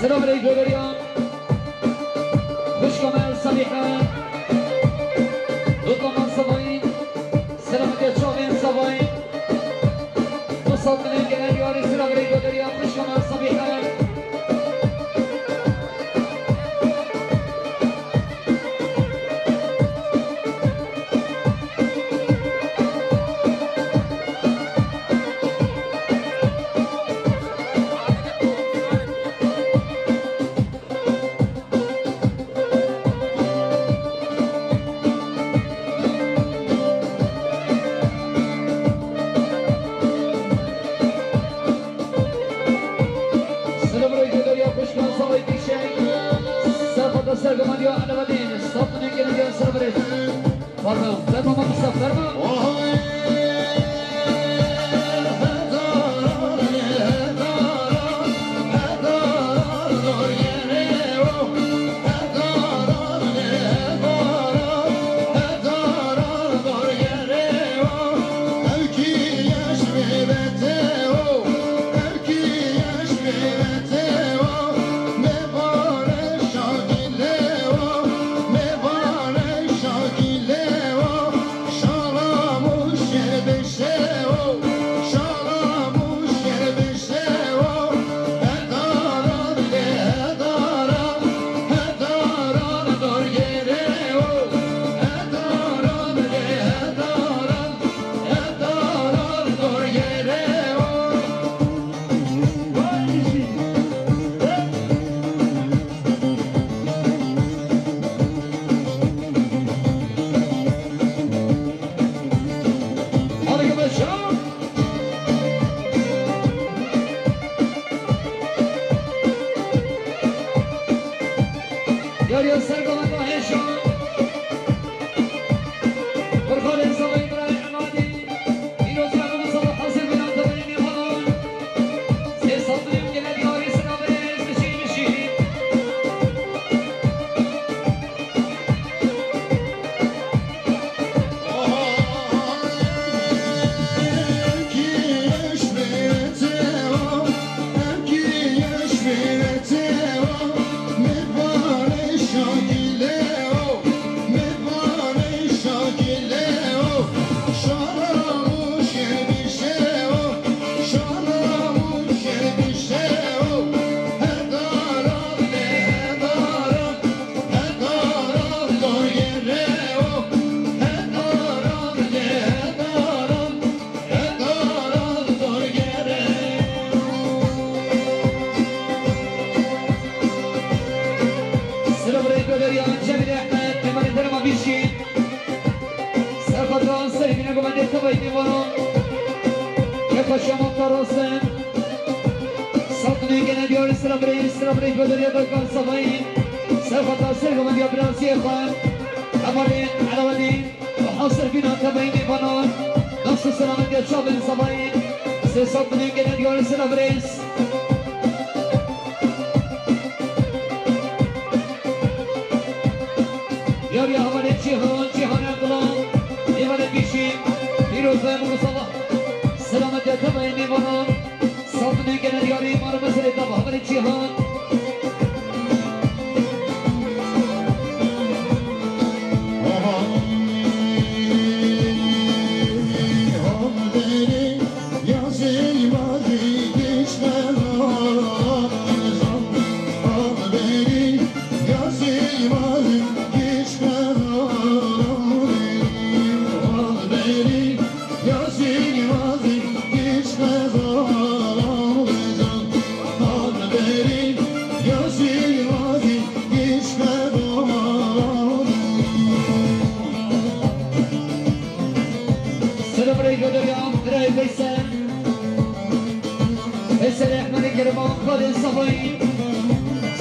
سلام علیکم دریان خوش کامل صبیحه دو کمان صباین سلام علیکم چاوین صباین دو صد من گلن یاری سلام علیکم دریان خوش کامل صبیحه سرگمانی ها علوالین استاپ نگه نگه سر برید فرما فرما مصطفى فرما Yar sergaman da heşan Burhan insana İbrahim Amadi İnoz yanımı sabah hazır bir anda benim yapan Ses sattığım gelen yari sınavınız düşeymişim Paşamın karosem Satını gene diyor sıra bire göderiyor da kan sabayın Serfata sergaman diyor biraz yekhan Amarin alavalin Hasır bina tabayını bana Nasıl selamet diyor çabın sabayın Satını gene diyor sıra bire Yar ya havalet cihan yakılan Evalet bişim Firoz ve Muru sabah سلامت تبعی میوانم ساتنه گنر یاری مار مسئله تبا بری چیهان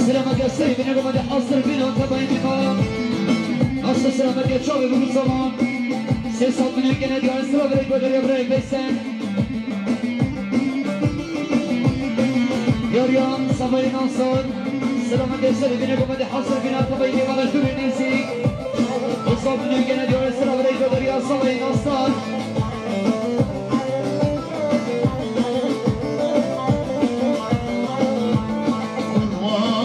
سلامت سری بینه گمد حاصل بینان تبایی میخوام ناشت سلامت یا چاوی بگو زمان سه سال بینه گنه دیار سلا برای گودر یا برای بیسن یاریان سبایی نانسان سلامت سری بینه گمد حاصل بینان تبایی میخوام دوری نیزی دو سال بینه گنه دیار سلا برای گودر یا سبایی نانسان Oh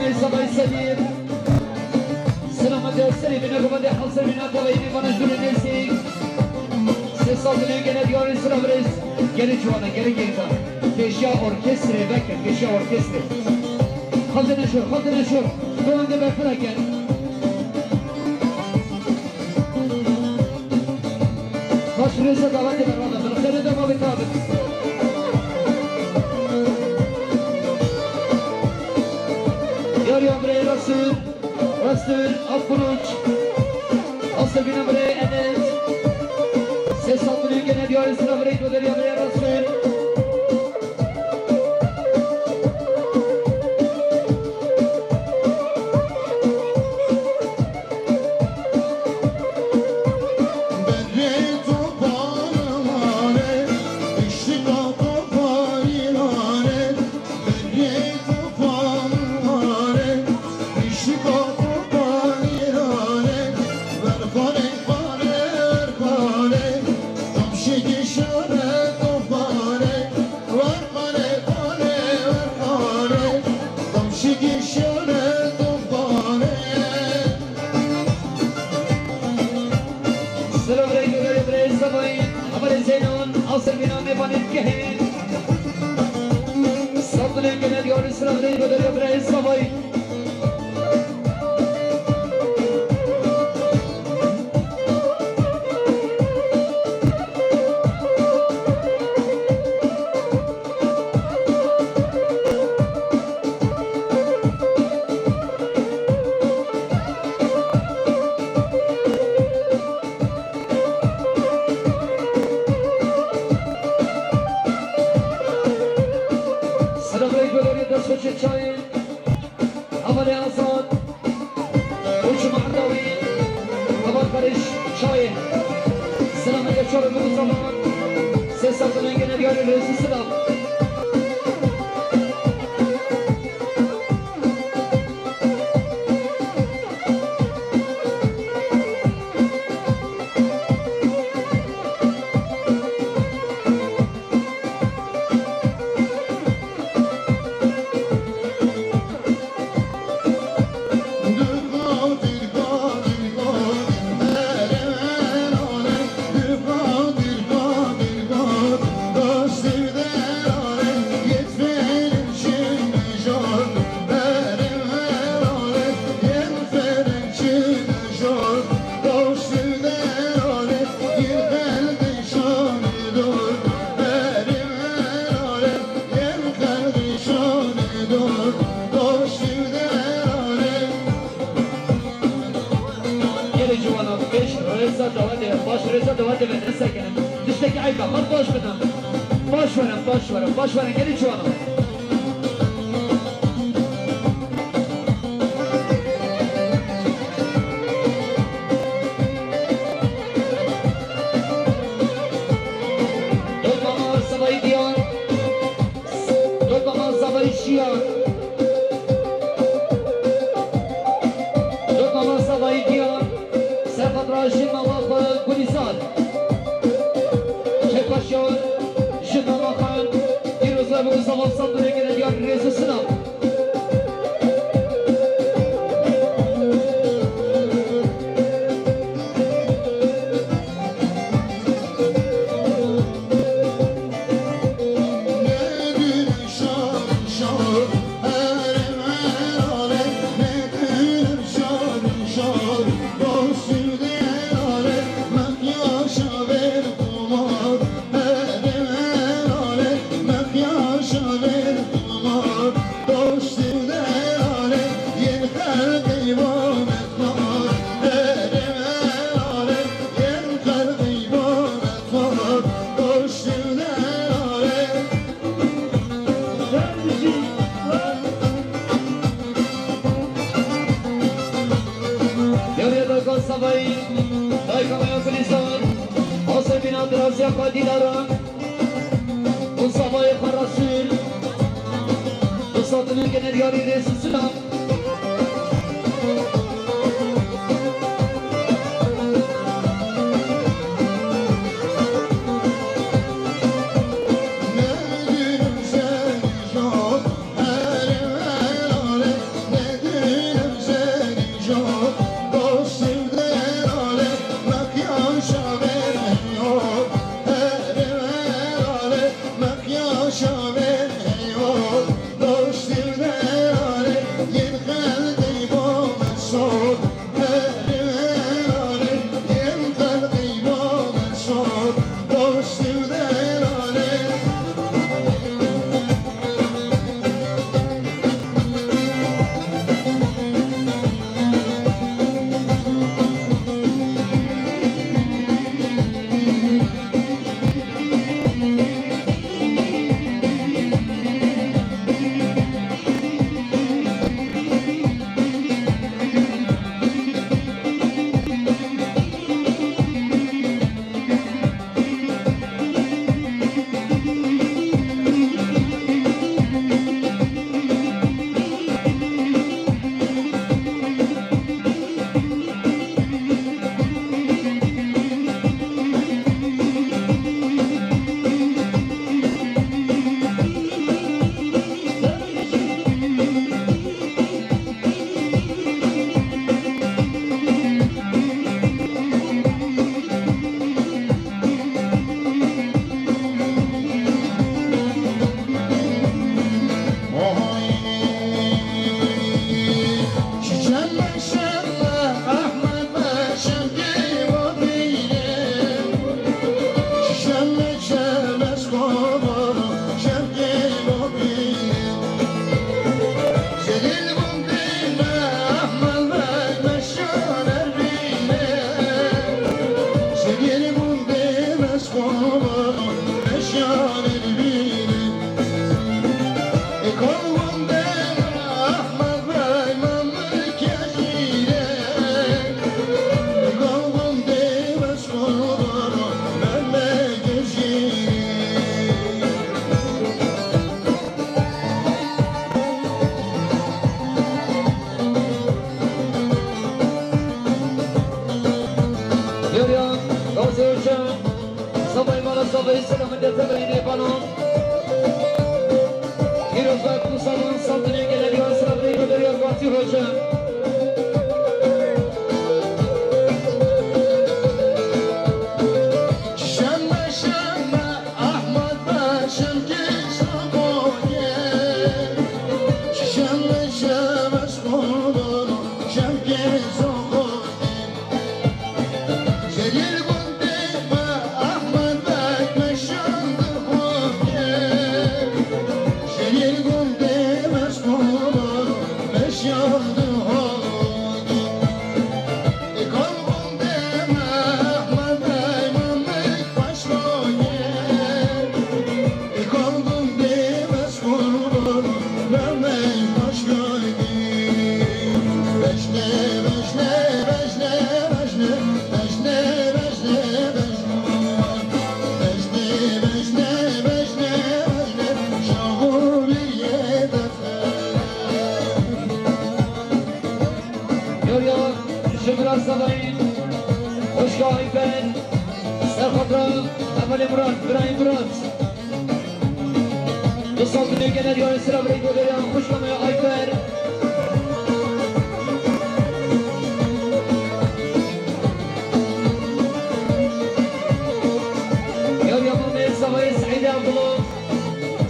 برنامه سبای سلیم سلامتی سری بنا گفته حاصل بنا تویی بنا جور نیستی سه سال دیگه ندیاری سلام رئیس گری جوانا گری گیرتا پیشیا ارکستری بکر پیشیا ارکستری خالد نشور گونده بفرا کن باش رئیس دعوت برادر من خیلی دو ما بتابت یاری امره رسول افروج اصل بین امره انت سه سال دیگه ندیاری سلام رئیس و داری امره رسول باش ورن گلی جوانا دو ماما سوای دیان دو ماما سوای شیان دو ماما سوای دیان سفت راشی ماما خود گلیزاد چه کاشون شما خان بگو سوال صندوقی که ندیار رئیس سلام درازی قادی دارم اون سوای خراسون دوستاتونون که ندیاری رئیس سلام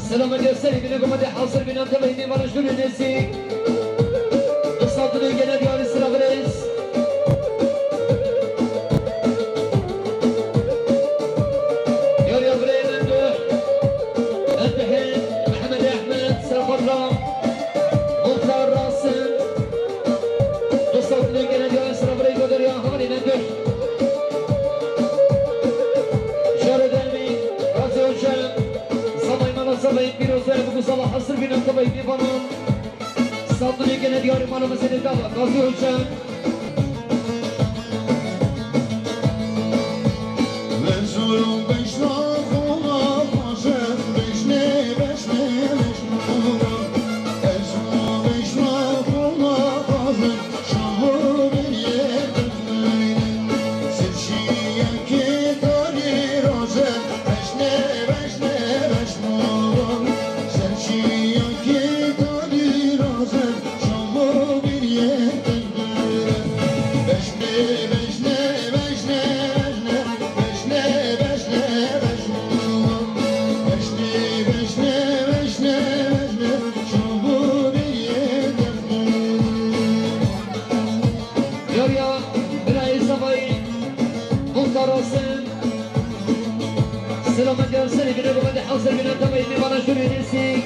سلام الجسري بنكم مدي حاصل بنا تبيني مرشدون النسي الصادق جناد يا رسول بريس يا بريم الدحين محمد احمد سلام الرام مختار راسم الصادق جناد يا رسول بريس ودر يا خبرين الدح شارد علمي راسي وشام صبايك بيروزر بقول صلاح حصر بينا صبايك بيفنون صادني كنا دياري مالو مسجد دابا قاضي وشان منزورم بشنا خونا فاشم بشنه بشنه بشنه ازو بشنا خونا فاشم شهو بریه سرشیه که داری روزن بشنه بشنه بشنه سلام الجسري بنكم مدي حاصل بنا تبيني مرشدون النسي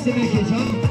سمك جان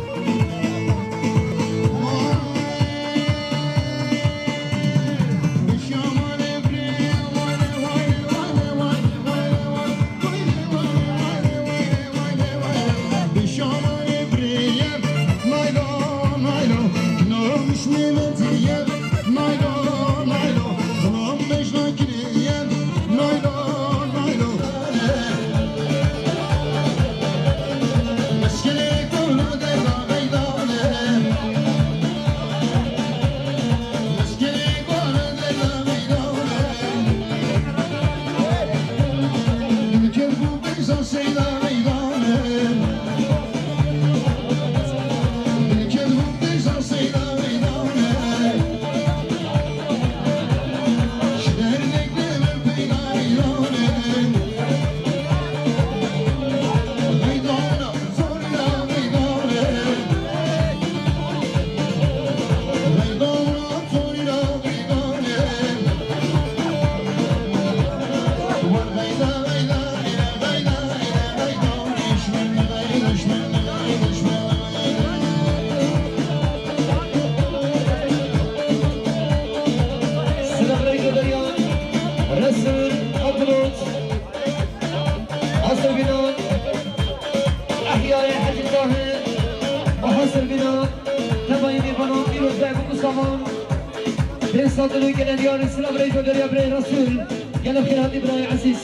صادلو جل ديار السلام عليكم يا بري رسول يلا بخير هادي براي عزيز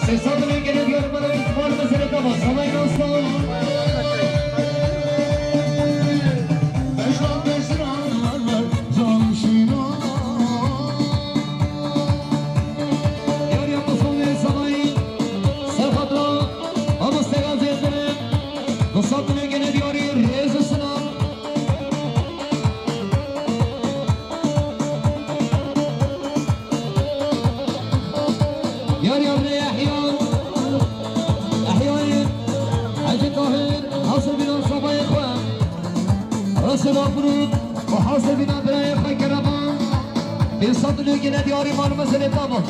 Sesatını gene diyorum صدا فرود و حاصل بینا برای فکرمان این صدلو که ندیاری مانو مثل تابا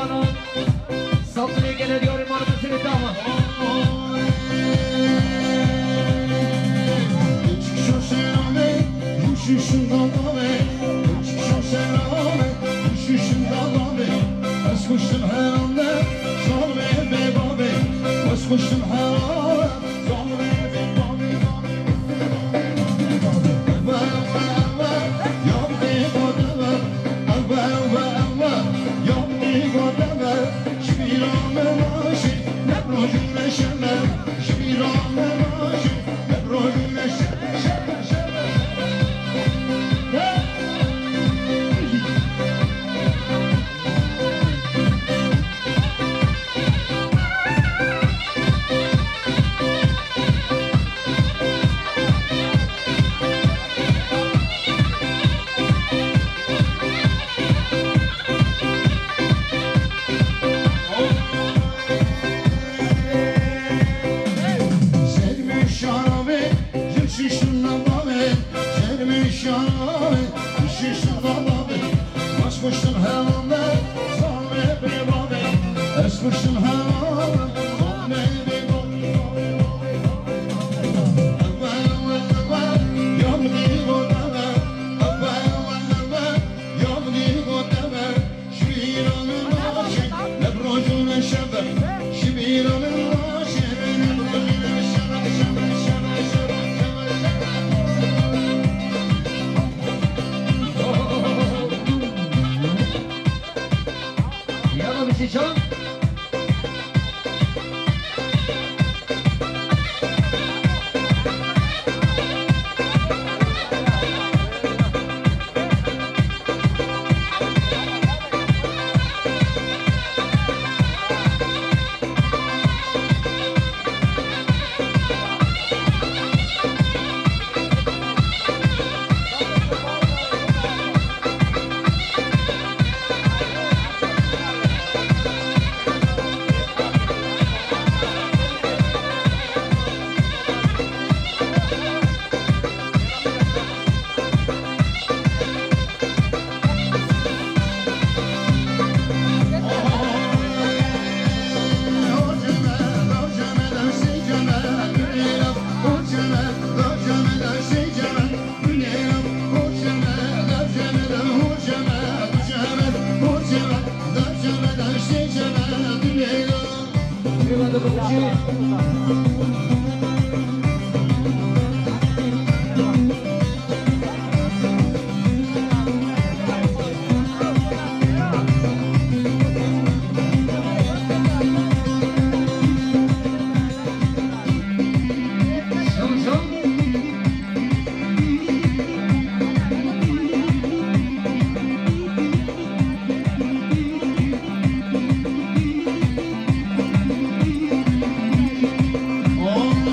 خانم سلطنه گله دیار ما رو بسید دامه Kuşum her anda zalme be babe Bas kuşum her anda zalme be babe Ava ava ava Yabdi godava Ava ava ava Yabdi godava Şbirame maşi Nebrojune şeme Şbirame maşi Nebrojune şeme şeme şeme Kuşum her anda zalme be babe Es kuşum her anda zalme be babe Ava ava ava Yabdi godava Ava ava ava Yabdi godava Şbiranın aşe Nebrojune şebe Şbiranın aşe Nebrojune şebe şebe şebe şebe Can Oh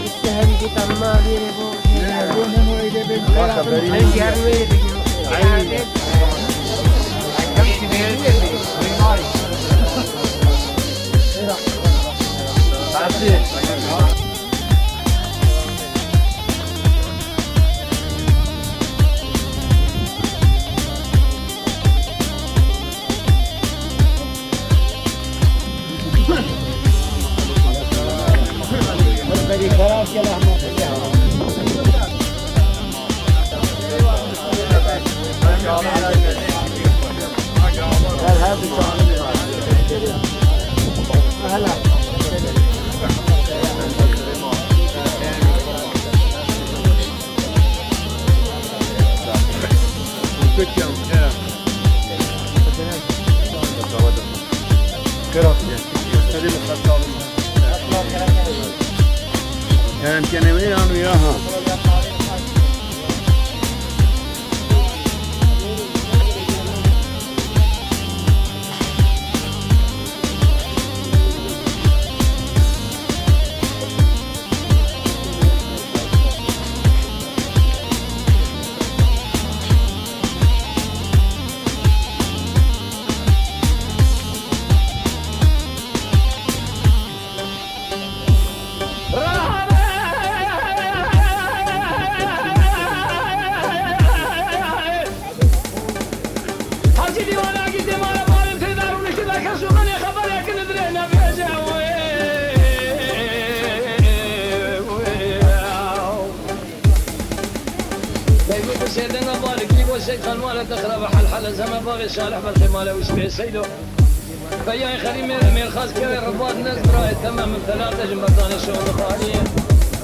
bitti hem git amma biri bu. Hem gelmeyi bir كان وين وياها سيدنا بالك لي والشيطان ماله تخرب حل زما باغي صالح بالخي ماله ويسبيه سيدو فيا خلي مير خاص كذا رباط الناس راي تمام من ثلاثه جمرتاني شغل خاليه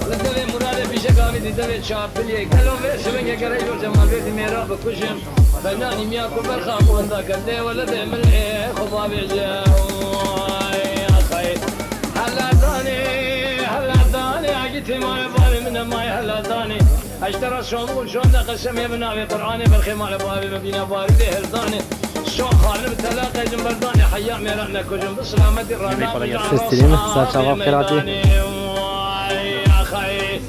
لدوي مراد في شقامي دي دوي شاب لي قالوا في شبنجه قريب جمال بيت ميرا بكشم فناني مياكو برخام وندا كدي ولد من خطاب جاو يا اخي هلا داني عقتي ما بالي من ما هلا داني اشترى شون قسم يا بنابي قراني بالخمار بابي مدينه باردي هرداني شو خالد بتلاقي جنبرداني حيا ميرنا كجن بسلامه الرانا Sestireyim mi? Sağ çabuk kırati. يا اخي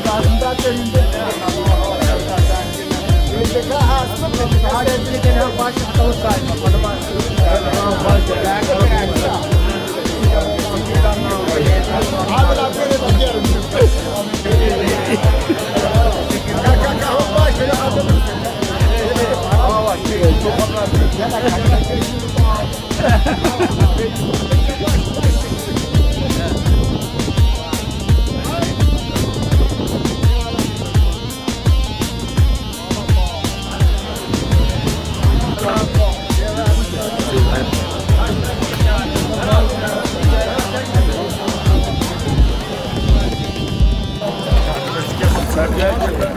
Tamam,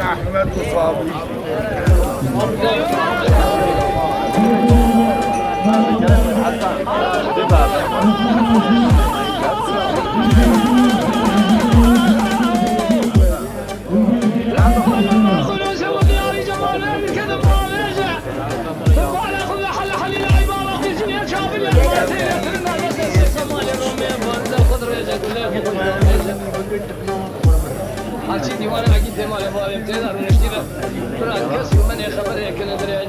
Ahmet Usabi. حاجي ديوانا اكيد مال بابي بتقدر نشتغل بركز من خبر يكن دري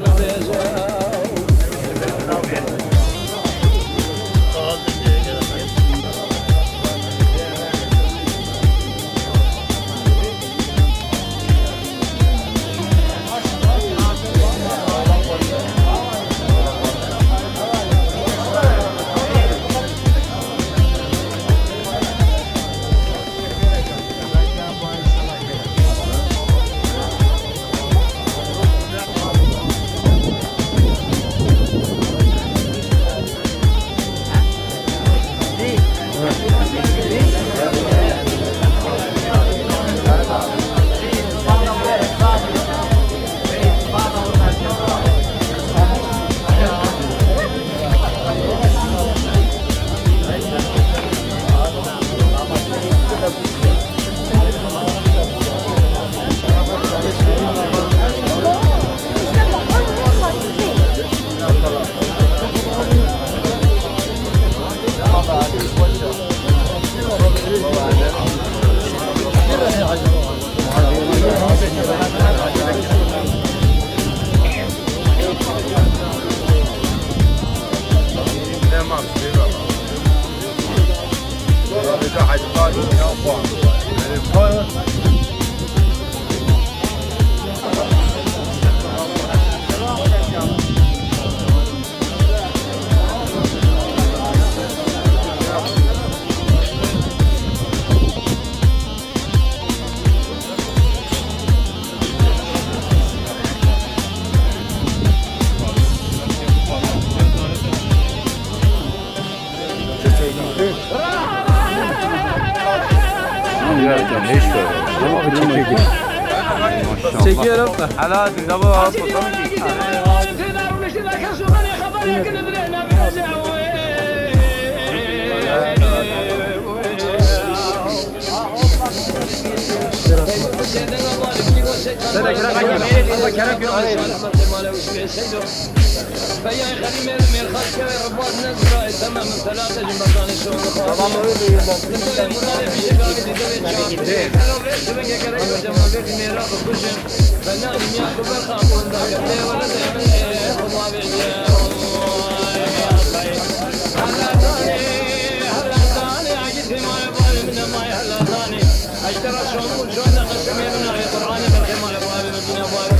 Çekiyorum da. Hadi double al fotoğrafı çek. فيا خلي مير خاص كوي رباط نزرع تمام من ثلاثة جنبان شون طبعا ما يقول منادي في شباب دي انا وليش بنجي كريم جمال بيت ميرا بكوشن فنان ياخذ بالخامون ده قبل ولا ده خطا بيجي هلا ثاني عجيت ما يبالي من ما هلا ثاني اشترى شون شون قسم من قرآن بالخمال بابي من بابي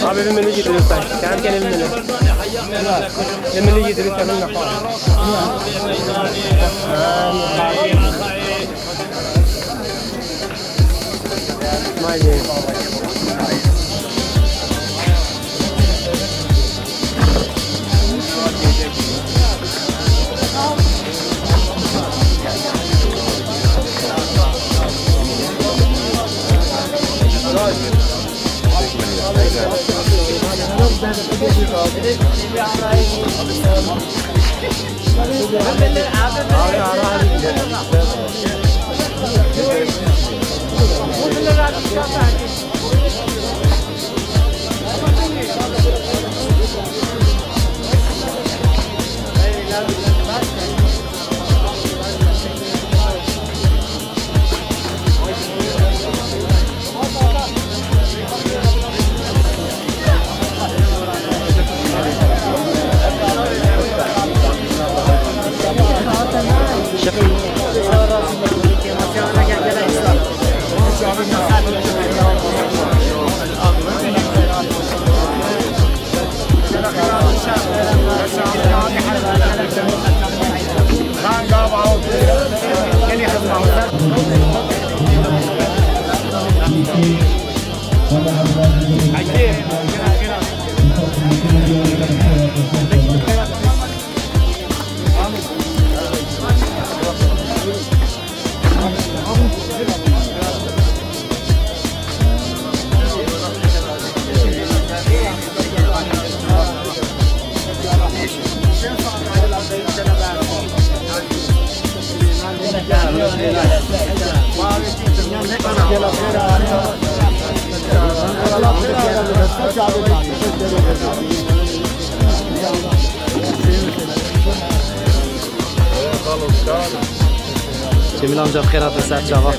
Abi evimini getirirsen. Kendi evimini. Evimini getirirsen ne yapar? Haydi. Cemil amca xeyrat və sərçava.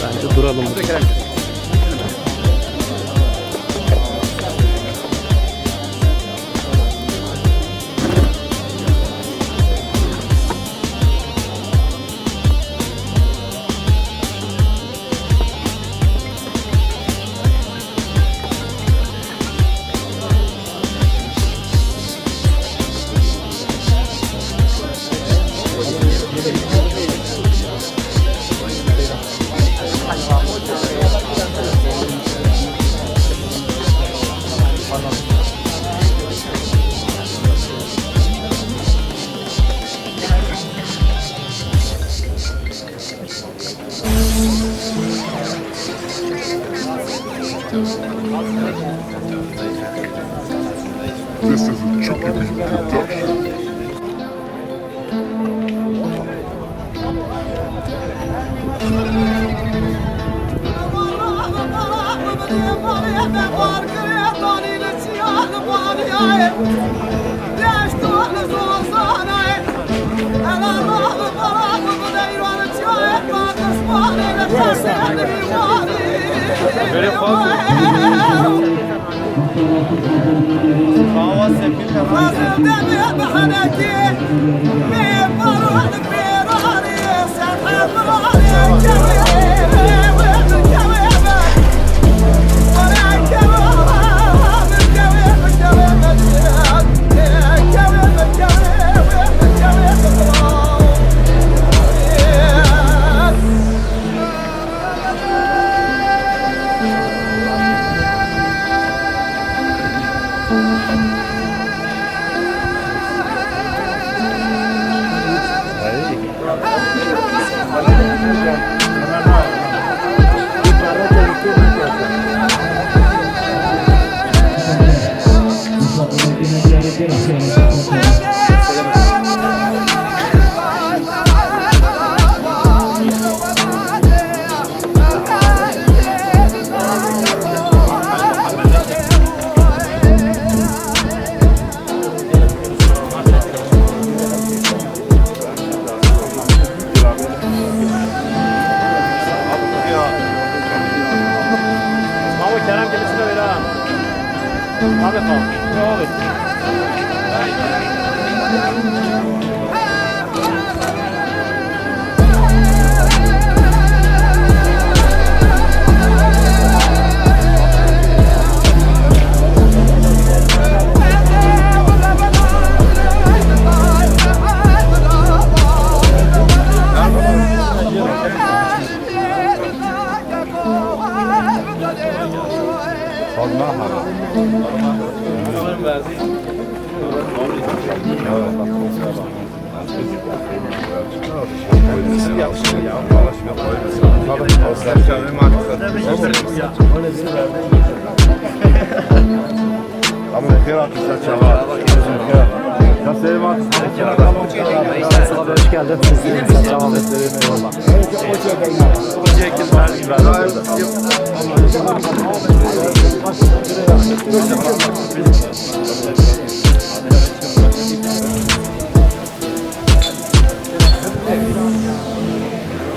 Bence duralım. This is a Chucky Beat production. Böyle fazla. Hava sepil Kerem gelisine ver ha. Abi kal. Ne olur. Hoş geldin.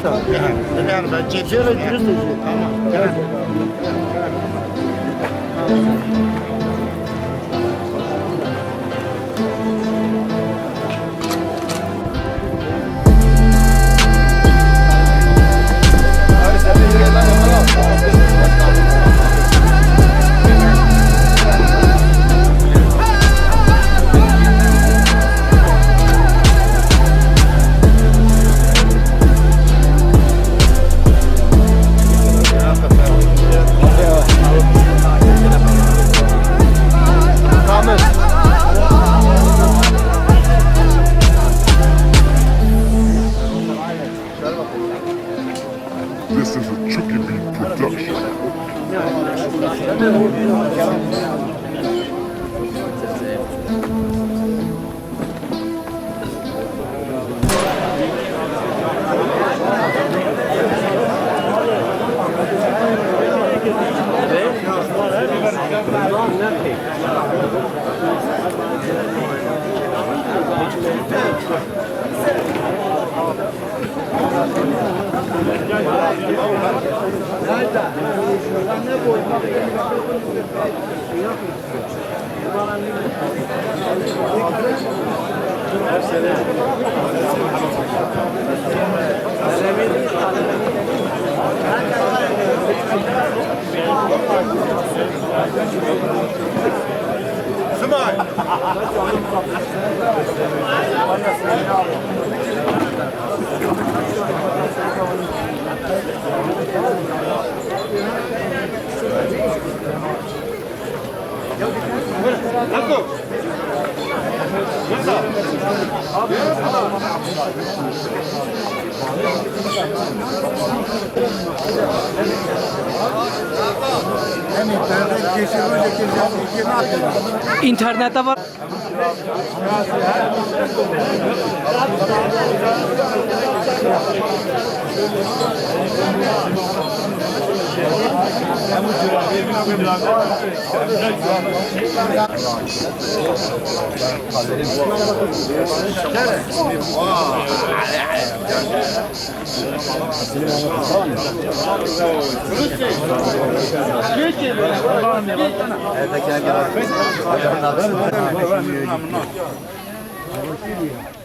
Tamam, Yani ben cep. Tamam. This is a Chucky Beat production. İnternette var. Gel.